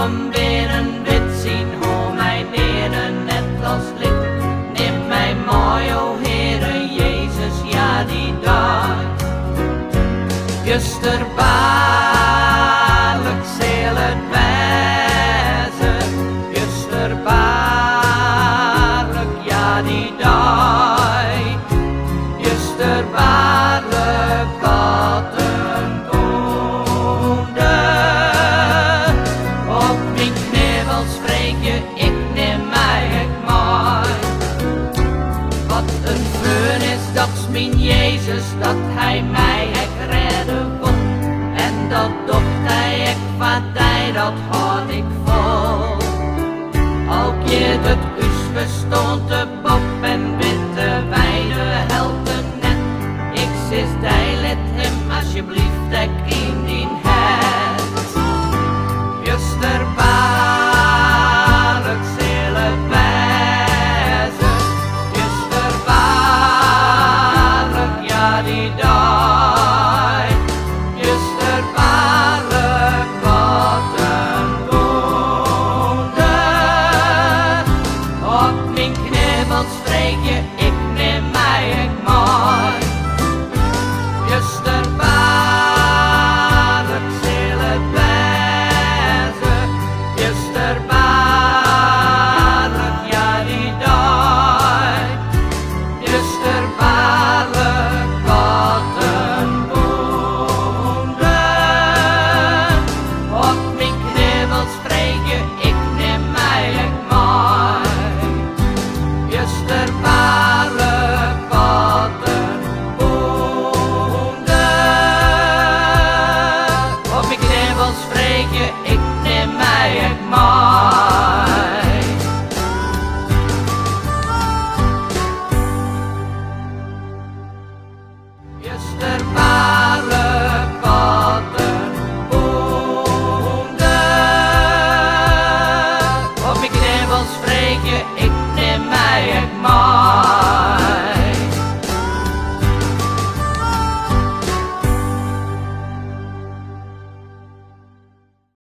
van binnen wit zien, hoor mij benen net als lid. Neem mij mooi, o Heere Jezus, ja die dag. Juster baarlijk zal het wezen, juster baarlijk, ja die dag. Juster baarlijk God een bonde. Op mijn knibbel spreek je, ik neem mij het mooi. Wat een vreun is dat mijn Jezus, dat hij mij het redden kon. En dat docht hij ik van hij, dat had ik vol. Ook je dat us bestond de bop en witte wijde helpen net. Ik zis hij let hem alsjeblieft ik in die het. Juster baarlijk zal het wezen, juster baarlijk, ja die dag. Juster baarlijk wat een wonder. Op mijn knibbel spreek je, ik neem mij het mooi. Juster baarlijk zal het wezen, juster baarlijk, ja die dag. Juster baarlijk wat een wonder. Op mijn knibbel spreek je, ik neem mij het mooi. Juster baarlijk wat een wonder. Op mijn knibbel spreek je, ik neem mij het mooi. Juster baarlijk wat een wonder. Op mijn knibbel spreek je, ik neem mij het mooi.